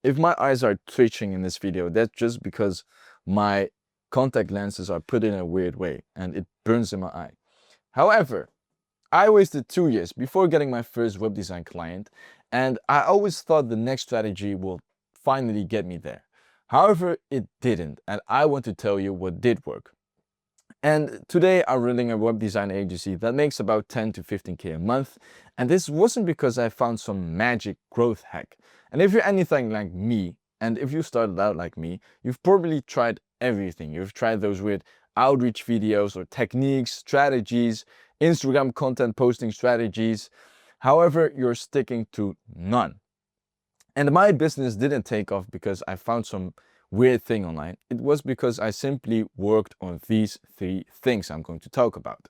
If my eyes are twitching in this video, that's just because my contact lenses are put in a weird way and it burns in my eye. However, I wasted 2 years before getting my first web design client, and I always thought the next strategy will finally get me there. However, it didn't, and I want to tell you what did work. And today I'm running a web design agency that makes about 10 to 15K a month. And this wasn't because I found some magic growth hack. And if you're anything like me, and if you started out like me, you've probably tried everything. You've tried those weird outreach videos or techniques, strategies, Instagram content posting strategies. However, you're sticking to none. And my business didn't take off because I found some weird thing online. It was because I simply worked on these 3 things I'm going to talk about.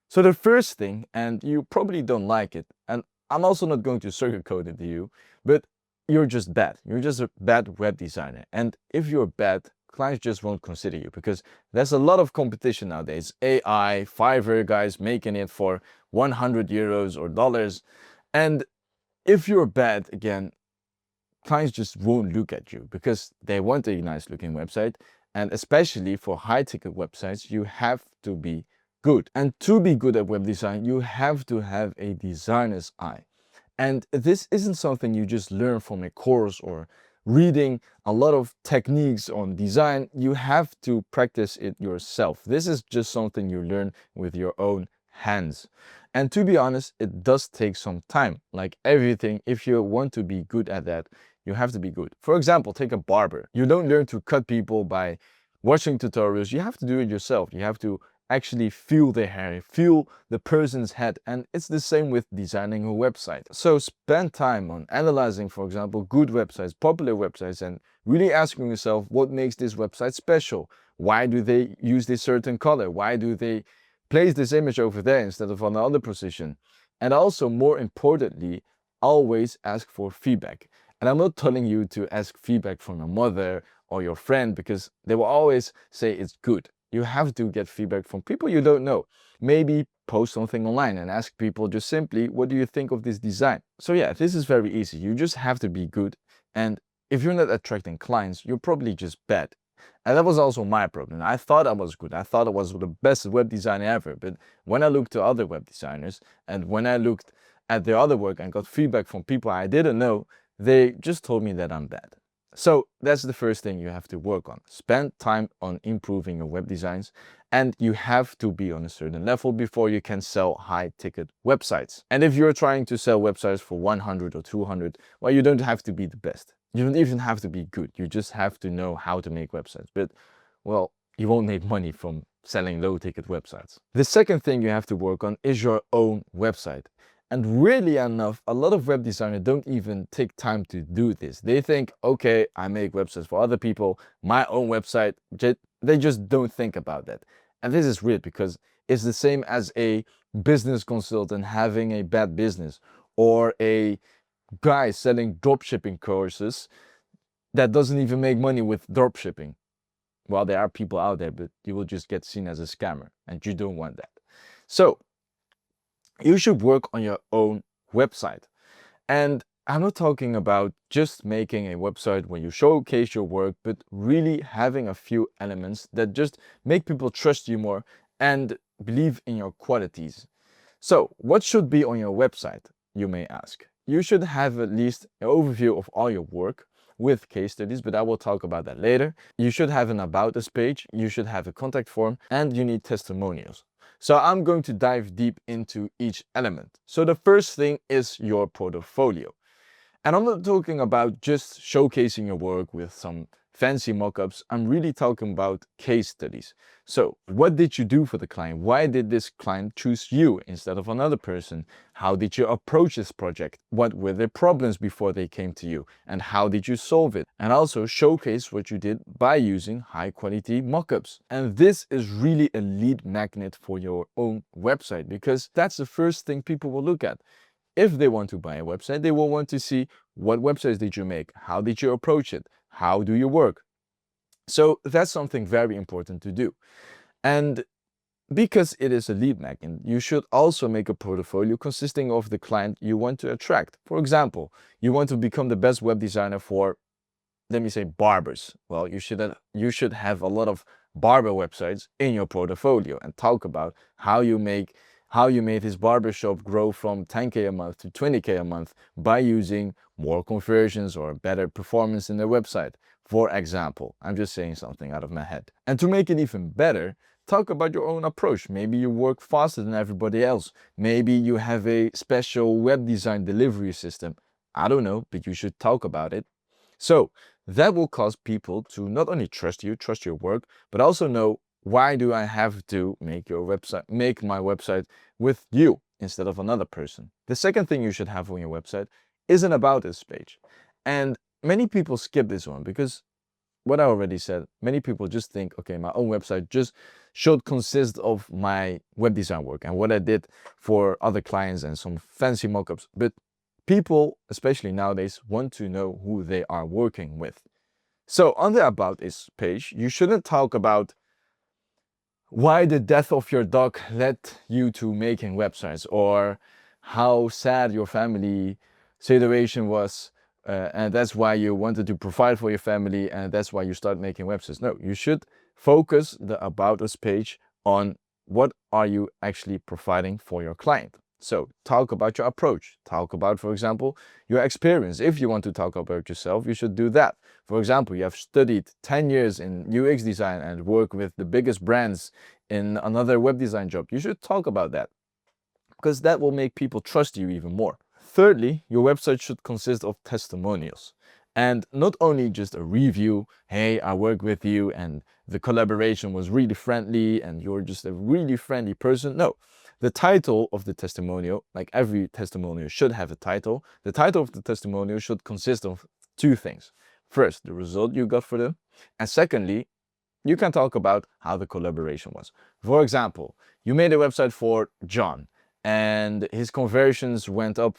So the first thing, and you probably don't like it, and I'm also not going to sugarcoat it to you, but you're just bad. You're just a bad web designer. And if you're bad, clients just won't consider you because there's a lot of competition nowadays. AI, Fiverr guys making it for 100 euros or dollars. And if you're bad, again, clients just won't look at you because they want a nice looking website. And especially for high ticket websites, you have to be good. And to be good at web design, you have to have a designer's eye. And this isn't something you just learn from a course or reading a lot of techniques on design. You have to practice it yourself. This is just something you learn with your own hands. And to be honest, it does take some time. Like everything, if you want to be good at that, you have to be good. For example, take a barber. You don't learn to cut people by watching tutorials. You have to do it yourself. You have to actually feel their hair, feel the person's head. And it's the same with designing a website. So spend time on analyzing, for example, good websites, popular websites, and really asking yourself what makes this website special. Why do they use this certain color? Why do they place this image over there instead of on the other position? And also, more importantly, always ask for feedback. And I'm not telling you to ask feedback from your mother or your friend because they will always say it's good. You have to get feedback from people you don't know. Maybe post something online and ask people just simply, what do you think of this design? So yeah, this is very easy. You just have to be good. And if you're not attracting clients, you're probably just bad. And that was also my problem. I thought I was good. I thought I was the best web designer ever. But when I looked to other web designers and when I looked at their other work and got feedback from people I didn't know, they just told me that I'm bad. So that's the first thing you have to work on. Spend time on improving your web designs, and you have to be on a certain level before you can sell high ticket websites. And if you're trying to sell websites for 100 or 200, well, you don't have to be the best. You don't even have to be good. You just have to know how to make websites. But, well, you won't make money from selling low ticket websites. The second thing you have to work on is your own website. And weirdly enough, a lot of web designers don't even take time to do this. They think, okay, I make websites for other people, my own website, they just don't think about that. And this is weird because it's the same as a business consultant having a bad business or a guy selling dropshipping courses that doesn't even make money with dropshipping. Well, there are people out there, but you will just get seen as a scammer and you don't want that. So you should work on your own website. And I'm not talking about just making a website where you showcase your work, but really having a few elements that just make people trust you more and believe in your qualities. So what should be on your website, you may ask? You should have at least an overview of all your work with case studies, but I will talk about that later. You should have an About Us page, you should have a contact form, and you need testimonials. So I'm going to dive deep into each element. So the first thing is your portfolio. And I'm not talking about just showcasing your work with some fancy mockups. I'm really talking about case studies. So what did you do for the client? Why did this client choose you instead of another person? How did you approach this project? What were their problems before they came to you? And how did you solve it? And also showcase what you did by using high quality mockups. And this is really a lead magnet for your own website because that's the first thing people will look at. If they want to buy a website, they will want to see what websites did you make? How did you approach it? How do you work? So that's something very important to do. And because it is a lead magnet, you should also make a portfolio consisting of the client you want to attract. For example, you want to become the best web designer for let me say barbers. Well, you should have a lot of barber websites in your portfolio and talk about how you made his barber shop grow from 10K a month to 20K a month by using more conversions or better performance in their website. For example, I'm just saying something out of my head. And to make it even better, talk about your own approach. Maybe you work faster than everybody else. Maybe you have a special web design delivery system. I don't know, but you should talk about it. So that will cause people to not only trust you, trust your work, but also know, why do I have to make my website with you instead of another person? The second thing you should have on your website is an about us page. And many people skip this one because what I already said, many people just think, okay, my own website just should consist of my web design work and what I did for other clients and some fancy mockups. But people, especially nowadays, want to know who they are working with. So on the About Us page, you shouldn't talk about why the death of your dog led you to making websites, or how sad your family situation was, and that's why you wanted to provide for your family, and that's why you start making websites. No, you should focus the About Us page on what are you actually providing for your client. So talk about your approach. Talk about, for example, your experience. If you want to talk about yourself, you should do that. For example, you have studied 10 years in UX design and work with the biggest brands in another web design job. You should talk about that because that will make people trust you even more. Thirdly, your website should consist of testimonials. And not only just a review, hey, I work with you and the collaboration was really friendly and you're just a really friendly person. No, the title of the testimonial, like every testimonial should have a title. The title of the testimonial should consist of two things. First, the result you got for them. And secondly, you can talk about how the collaboration was. For example, you made a website for John and his conversions went up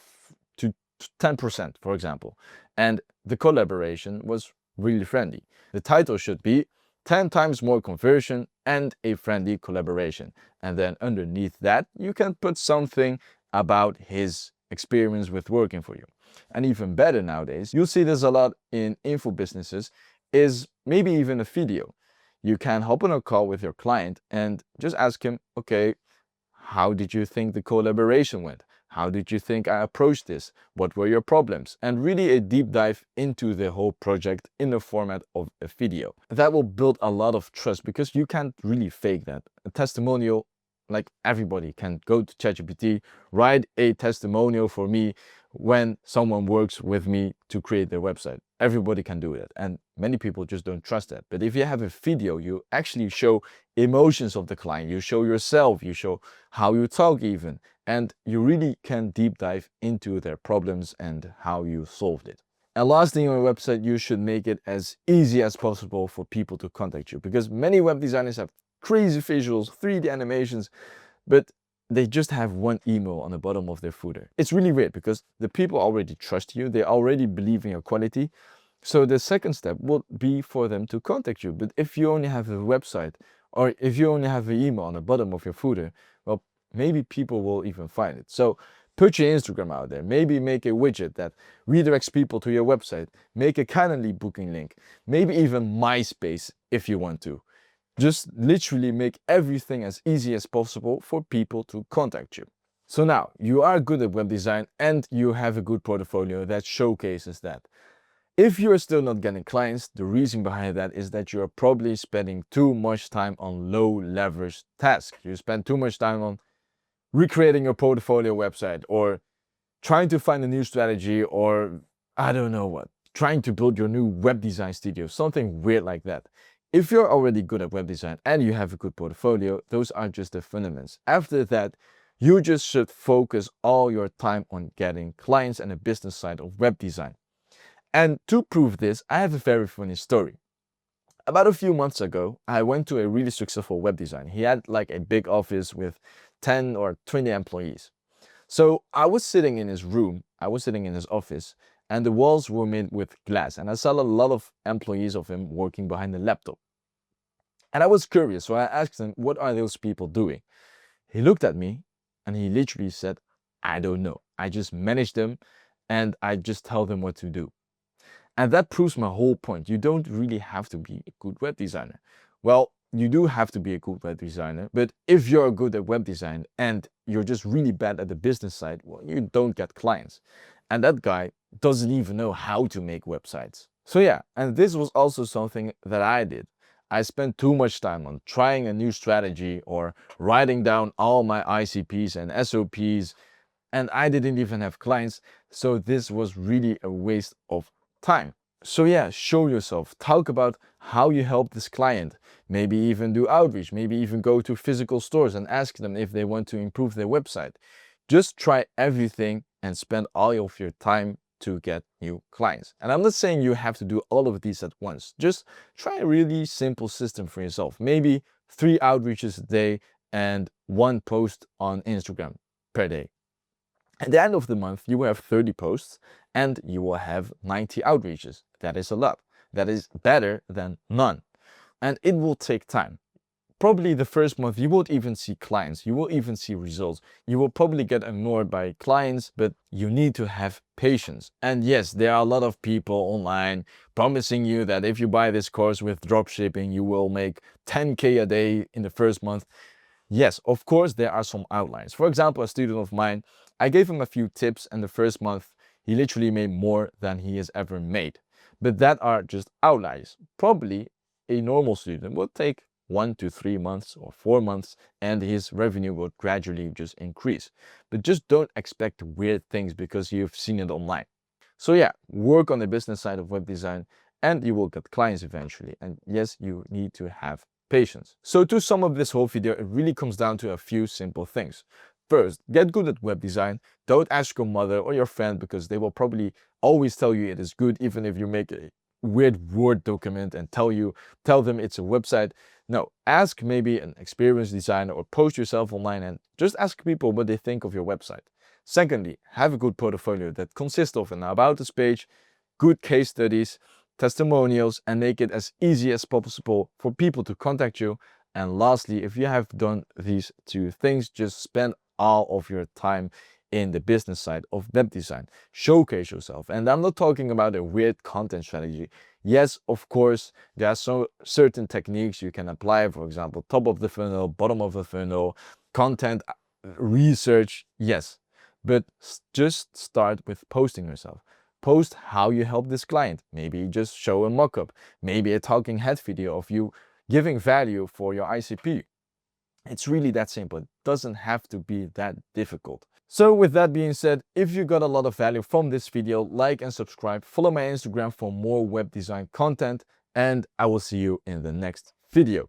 to 10%, for example. And the collaboration was really friendly. The title should be 10 times more conversion and a friendly collaboration. And then underneath that, you can put something about his experience with working for you. And even better nowadays, you'll see this a lot in info businesses, is maybe even a video. You can hop on a call with your client and just ask him, okay, how did you think the collaboration went? How did you think I approached this? What were your problems? And really a deep dive into the whole project in the format of a video. That will build a lot of trust because you can't really fake that. A testimonial, like everybody can go to ChatGPT, write a testimonial for me when someone works with me to create their website. Everybody can do that. And many people just don't trust that. But if you have a video, you actually show emotions of the client. You show yourself, you show how you talk even. And you really can deep dive into their problems and how you solved it. And last thing on your website, you should make it as easy as possible for people to contact you, because many web designers have crazy visuals, 3D animations, but they just have one email on the bottom of their footer. It's really weird because the people already trust you, they already believe in your quality. So the second step would be for them to contact you. But if you only have a website, or if you only have an email on the bottom of your footer, well, maybe people will even find it. So put your Instagram out there. Maybe make a widget that redirects people to your website. Make a Calendly booking link. Maybe even MySpace if you want to. Just literally make everything as easy as possible for people to contact you. So now you are good at web design and you have a good portfolio that showcases that. If you're still not getting clients, the reason behind that is that you're probably spending too much time on low leverage tasks. You spend too much time on recreating your portfolio website, or trying to find a new strategy, or I don't know what, trying to build your new web design studio, something weird like that. If you're already good at web design and you have a good portfolio, those are just the fundamentals. After that, you just should focus all your time on getting clients and the business side of web design. And to prove this, I have a very funny story. About a few months ago, I went to a really successful web designer. He had like a big office with 10 or 20 employees. So I was sitting in his room, I was sitting in his office, and the walls were made with glass. And I saw a lot of employees of him working behind the laptop. And I was curious, so I asked him, what are those people doing? He looked at me and he literally said, I don't know. I just manage them and I just tell them what to do. And that proves my whole point. You don't really have to be a good web designer. Well, you do have to be a good web designer, but if you're good at web design and you're just really bad at the business side, well, you don't get clients. And that guy doesn't even know how to make websites. So yeah, and this was also something that I did. I spent too much time on trying a new strategy or writing down all my ICPs and SOPs, and I didn't even have clients. So this was really a waste of time. So yeah, show yourself, talk about how you help this client, maybe even do outreach, maybe even go to physical stores and ask them if they want to improve their website. Just try everything and spend all of your time to get new clients. And I'm not saying you have to do all of these at once. Just try a really simple system for yourself. Maybe 3 outreaches a day and 1 post on Instagram per day. At the end of the month, you will have 30 posts and you will have 90 outreaches. That is a lot. That is better than none. And it will take time. Probably the first month you won't even see clients, you will even see results. You will probably get ignored by clients, but you need to have patience. And yes, there are a lot of people online promising you that if you buy this course with dropshipping, you will make 10K a day in the first month. Yes, of course, there are some outliers. For example, a student of mine, I gave him a few tips and the first month he literally made more than he has ever made. But that are just outliers. Probably a normal student will take 1 to 3 months or 4 months and his revenue will gradually just increase. But just don't expect weird things because you've seen it online. So yeah, work on the business side of web design and you will get clients eventually. And yes, you need to have patience. So to sum up this whole video, it really comes down to a few simple things. First, get good at web design. Don't ask your mother or your friend because they will probably always tell you it is good even if you make a weird Word document and tell them it's a website. No, ask maybe an experienced designer or post yourself online and just ask people what they think of your website. Secondly, have a good portfolio that consists of an about us page, good case studies, testimonials, and make it as easy as possible for people to contact you. And lastly, if you have done these 2 things, just spend all of your time in the business side of web design. Showcase yourself. And I'm not talking about a weird content strategy. Yes, of course, there are certain techniques you can apply. For example, top of the funnel, bottom of the funnel, content research. Yes, but just start with posting yourself. Post how you help this client. Maybe just show a mock-up. Maybe a talking head video of you giving value for your ICP. It's really that simple. It doesn't have to be that difficult. So with that being said, if you got a lot of value from this video, like and subscribe, follow my Instagram for more web design content, and I will see you in the next video.